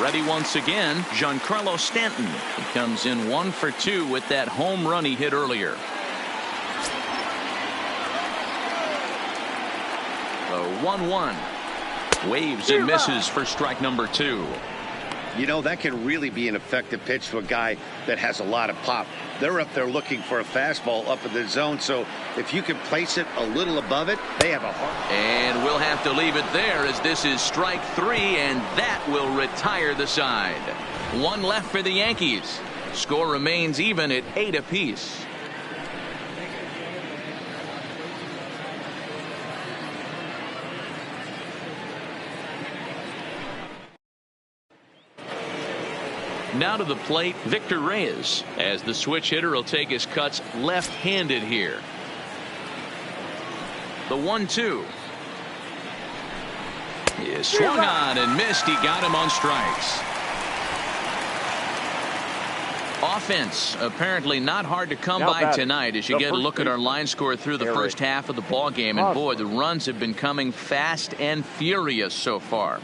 Ready once again, Giancarlo Stanton. He comes in 1 for 2 with that home run he hit earlier. The 1-1. Waves and misses for strike number 2. You know, that can really be an effective pitch to a guy that has a lot of pop. They're up there looking for a fastball up in the zone, so if you can place it a little above it, they have a hard. And we'll have to leave it there as this is strike 3, and that will retire the side. 1 left for the Yankees. Score remains even at 8 apiece. Now to the plate, Victor Reyes, as the switch hitter will take his cuts left-handed here. The 1-2 is swung on and missed. He got him on strikes. Offense apparently not hard to come by tonight as you get a look at our line score through the first half of the ball game, and boy, the runs have been coming fast and furious so far.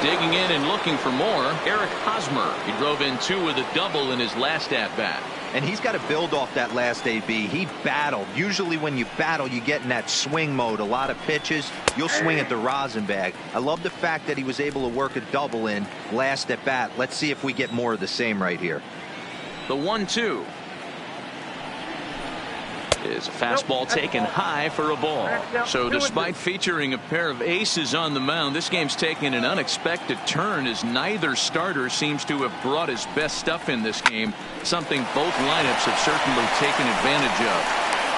Digging in and looking for more, Eric Hosmer. He drove in 2 with a double in his last at-bat. And he's got to build off that last AB. He battled. Usually when you battle, you get in that swing mode. A lot of pitches, you'll swing at the rosin bag. I love the fact that he was able to work a double in last at-bat. Let's see if we get more of the same right here. The 1-2 is a fastball taken high for a ball. So despite featuring a pair of aces on the mound, this game's taken an unexpected turn as neither starter seems to have brought his best stuff in this game, something both lineups have certainly taken advantage of.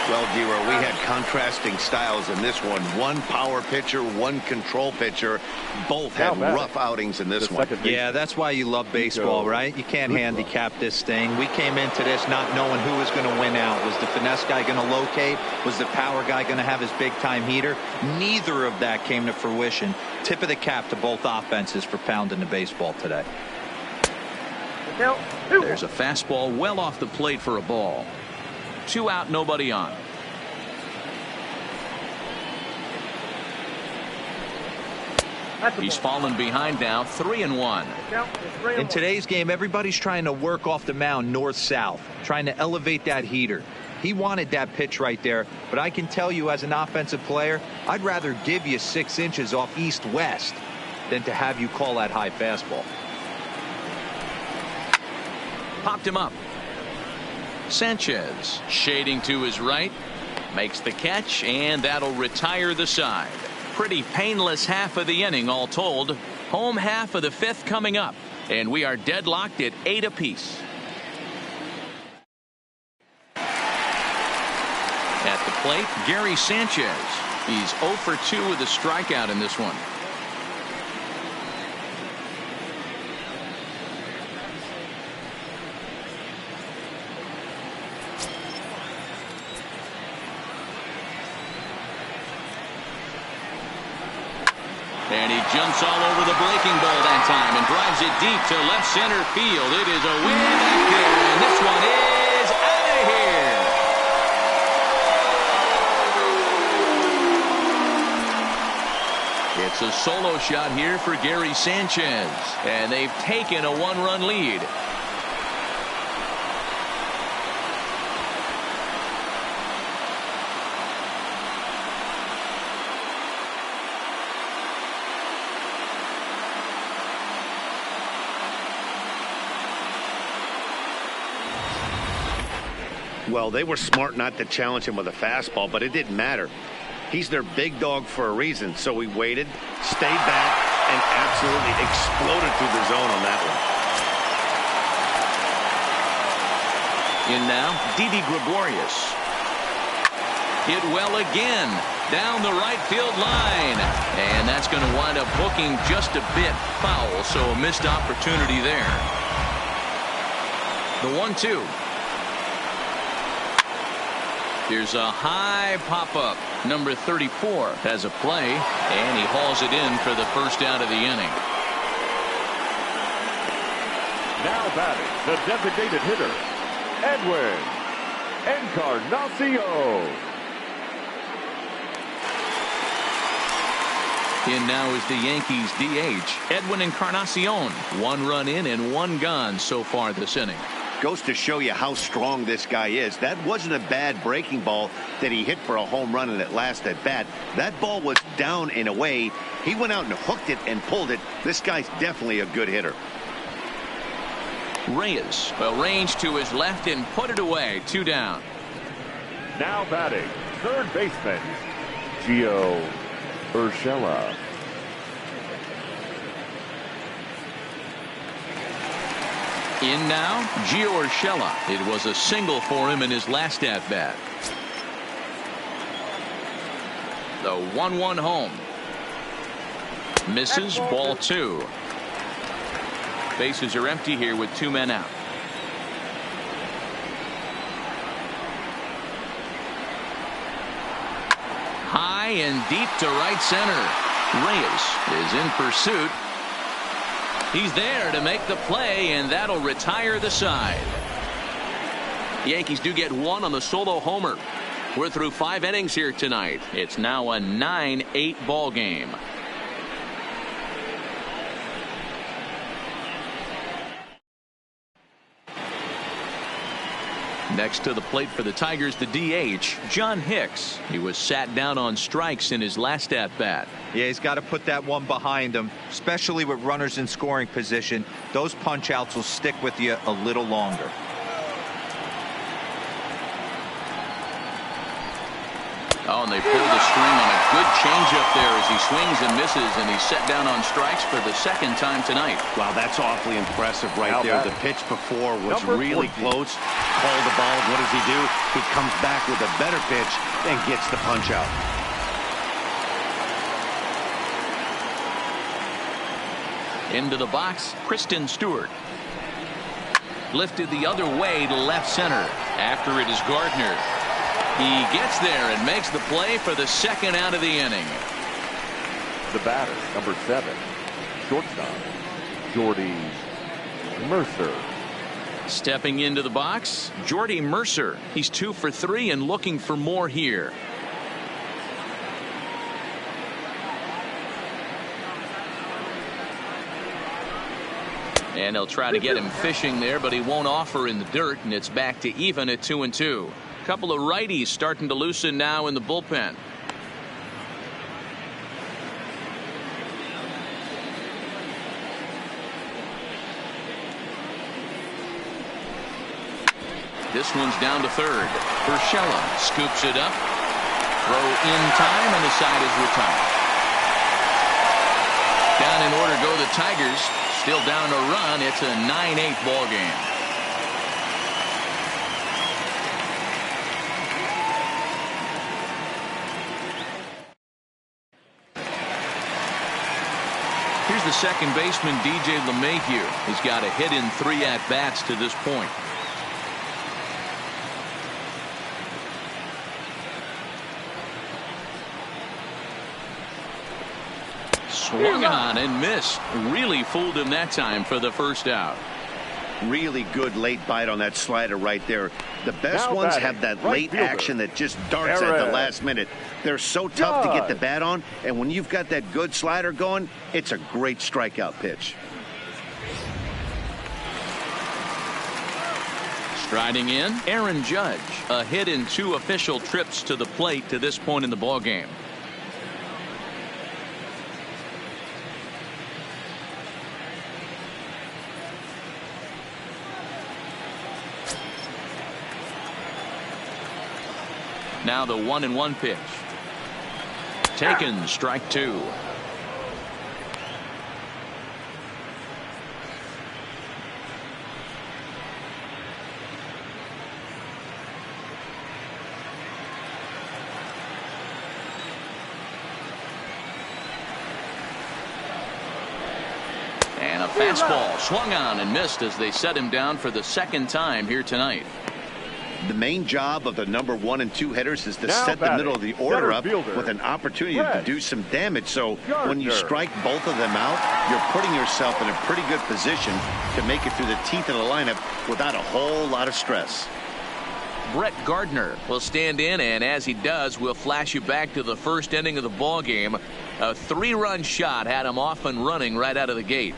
Well, Dero, we had contrasting styles in this one. One power pitcher, one control pitcher. Both had rough outings in this one. Yeah, that's why you love baseball, right? You can't handicap this thing. We came into this not knowing who was going to win out. Was the finesse guy going to locate? Was the power guy going to have his big-time heater? Neither of that came to fruition. Tip of the cap to both offenses for pounding the baseball today. There's a fastball well off the plate for a ball. 2 out, nobody on. He's fallen behind now, 3-1. In today's game, everybody's trying to work off the mound north-south, trying to elevate that heater. He wanted that pitch right there, but I can tell you as an offensive player, I'd rather give you 6 inches off east-west than to have you call that high fastball. Popped him up. Sanchez shading to his right, makes the catch, and that'll retire the side. Pretty painless half of the inning all told. Home half of the 5th coming up, and we are deadlocked at 8 apiece. At the plate, Gary Sanchez. He's 0 for 2 with a strikeout in this one. And he jumps all over the breaking ball that time and drives it deep to left center field. It is a way back there, and this one is out of here. It's a solo shot here for Gary Sanchez, and they've taken a 1-run lead. Well, they were smart not to challenge him with a fastball, but it didn't matter. He's their big dog for a reason, so he waited, stayed back, and absolutely exploded through the zone on that one. In now, Didi Gregorius. Hit well again, down the right field line. And that's going to wind up hooking just a bit foul, so a missed opportunity there. The 1-2. Here's a high pop-up. Number 34 has a play, and he hauls it in for the first out of the inning. Now batting, the designated hitter, Edwin Encarnacion. In now is the Yankees DH, Edwin Encarnacion. 1 run in and 1 gone so far this inning. Goes to show you how strong this guy is. That wasn't a bad breaking ball that he hit for a home run in that last at bat. That ball was down and away. He went out and hooked it and pulled it. This guy's definitely a good hitter. Reyes, well, range to his left and put it away. 2 down. Now batting, third baseman, Gio Urshela. In now, Gio Urshela. It was a single for him in his last at-bat. The 1-1 home. Misses, ball 2. Bases are empty here with 2 men out. High and deep to right center. Reyes is in pursuit. He's there to make the play, and that'll retire the side. The Yankees do get 1 on the solo homer. We're through 5 innings here tonight. It's now a 9-8 ball game. Next to the plate for the Tigers, the DH, John Hicks. He was sat down on strikes in his last at-bat. Yeah, he's got to put that one behind him, especially with runners in scoring position. Those punch-outs will stick with you a little longer. Oh, and they pulled the string on a good changeup there as he swings and misses, and he's set down on strikes for the second time tonight. Wow, that's awfully impressive right there. The pitch before was really close. Called the ball. What does he do? He comes back with a better pitch and gets the punch out. Into the box, Kristen Stewart. Lifted the other way to left center. After it is Gardner. He gets there and makes the play for the second out of the inning. The batter, number 7, shortstop, Jordy Mercer. Stepping into the box, Jordy Mercer. He's 2 for 3 and looking for more here. And they'll try to get him fishing there, but he won't offer in the dirt, and it's back to even at 2-2. Couple of righties starting to loosen now in the bullpen. This one's down to third. Urshela scoops it up. Throw in time, and the side is retired. Down in order go the Tigers. Still down a run. It's a 9-8 ball game. Here's the second baseman, DJ LeMahieu. He's got a hit in 3 at-bats to this point. Swung on and missed. Really fooled him that time for the first out. Really good late bite on that slider right there. The best ones have that late action that just darts at the last minute. They're so tough to get the bat on, and when you've got that good slider going, it's a great strikeout pitch. Striding in, Aaron Judge. A hit in 2 official trips to the plate to this point in the ballgame. Now the 1-1 pitch. Taken, strike 2. And a fastball swung on and missed as they set him down for the second time here tonight. The main job of the number 1 and 2 hitters is to set the middle of the order up with an opportunity to do some damage. So when you strike both of them out, you're putting yourself in a pretty good position to make it through the teeth of the lineup without a whole lot of stress. Brett Gardner will stand in, and as he does, we'll flash you back to the first inning of the ball game. A 3-run shot had him off and running right out of the gate.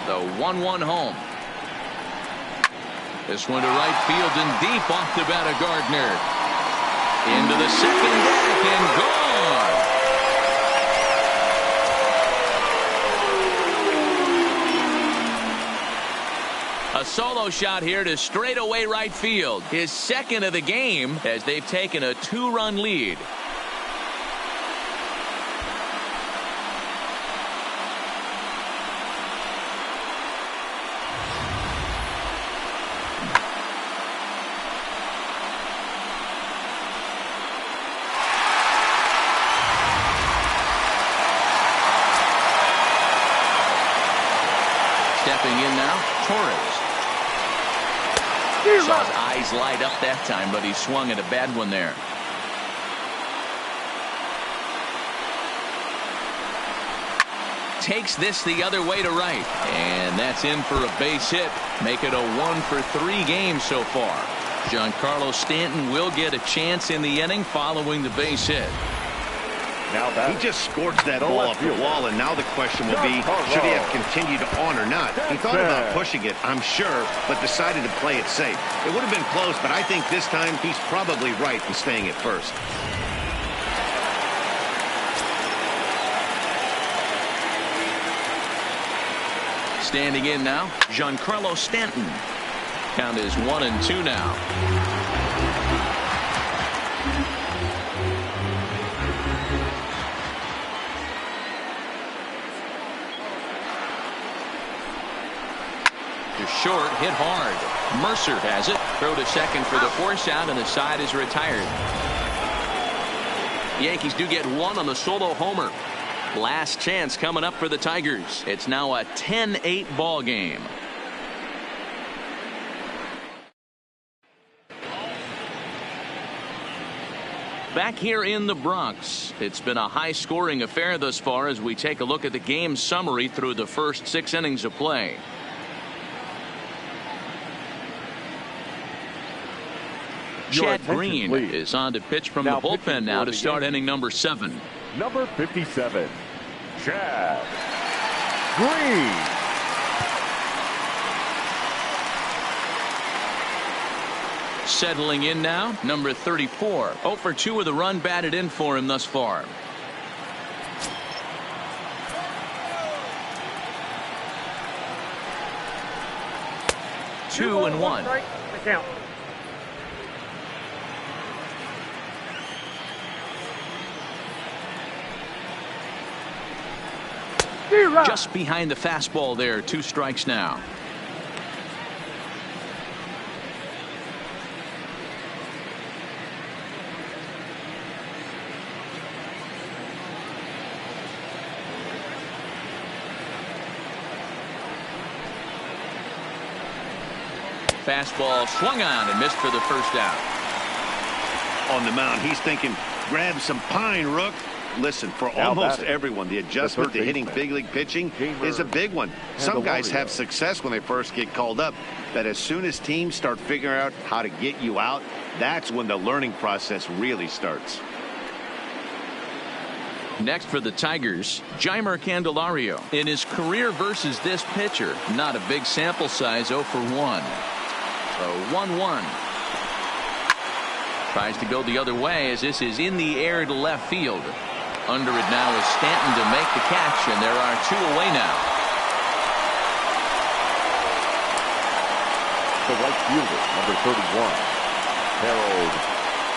The 1-1 home. This one to right field and deep off the bat of Gardner. Into the second deck and gone. A solo shot here to straightaway right field. His second of the game as they've taken a 2-run lead. Stepping in now, Torres. Saw his eyes light up that time, but he swung at a bad one there. Takes this the other way to right. And that's in for a base hit. Make it a 1 for 3 game so far. Giancarlo Stanton will get a chance in the inning following the base hit. He just scorched that ball off the wall, and now the question will be, should he have continued on or not? He thought about pushing it, I'm sure, but decided to play it safe. It would have been close, but I think this time he's probably right in staying at first. Standing in now, Giancarlo Stanton. Count is 1-2 now. To short, hit hard. Mercer has it. Throw to second for the force out, and the side is retired. Yankees do get one on the solo homer. Last chance coming up for the Tigers. It's now a 10-8 ball game. Back here in the Bronx, it's been a high-scoring affair thus far as we take a look at the game summary through the first 6 innings of play. Chad Green is on to pitch from the bullpen now to start inning number 7. Number 57, Chad Green. Settling in now, number 34. 0 for 2 with a run batted in for him thus far. Two and one. Just behind the fastball there. 2 strikes now. Fastball swung on and missed for the first out. On the mound, he's thinking, grab some pine, Rook. Listen, for almost everyone, the adjustment to hitting big league pitching is a big one. Some guys have success when they first get called up, but as soon as teams start figuring out how to get you out, that's when the learning process really starts. Next for the Tigers, Jeimer Candelario. In his career versus this pitcher, not a big sample size, 0 for 1. So 1-1. Tries to go the other way as this is in the air to left field. Under it now is Stanton to make the catch, and there are 2 away now. The right fielder, number 31, Harold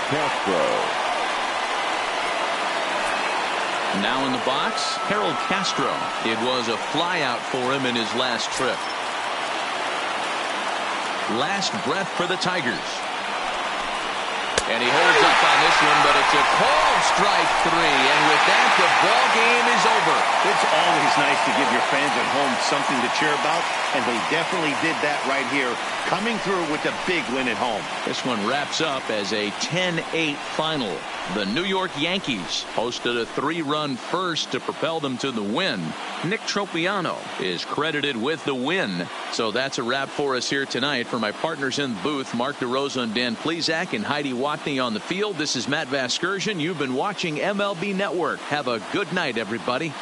Castro. Now in the box, Harold Castro. It was a flyout for him in his last trip. Last breath for the Tigers. And he holds up on this one, but it's a called strike 3. And with that, the ball game is over. It's always nice to give your fans at home something to cheer about, and they definitely did that right here, coming through with a big win at home. This one wraps up as a 10-8 final. The New York Yankees hosted a 3-run first to propel them to the win. Nick Tropiano is credited with the win. So that's a wrap for us here tonight. For my partners in the booth, Mark DeRosa and Dan Plesac and Heidi Watney on the field, this is Matt Vasgersian. You've been watching MLB Network. Have a good night, everybody.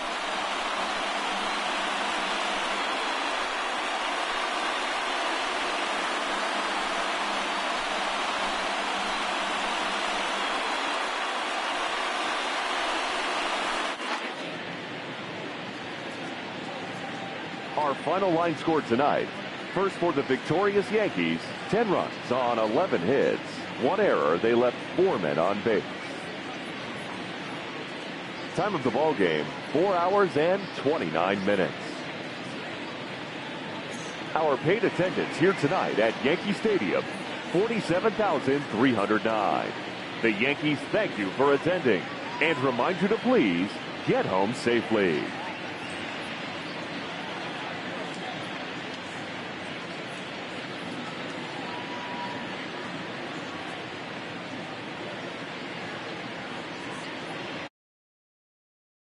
Our final line score tonight. First for the victorious Yankees, 10 runs on 11 hits. 1 error, they left 4 men on base. Time of the ball game, 4 hours and 29 minutes. Our paid attendance here tonight at Yankee Stadium, 47,309. The Yankees thank you for attending and remind you to please get home safely.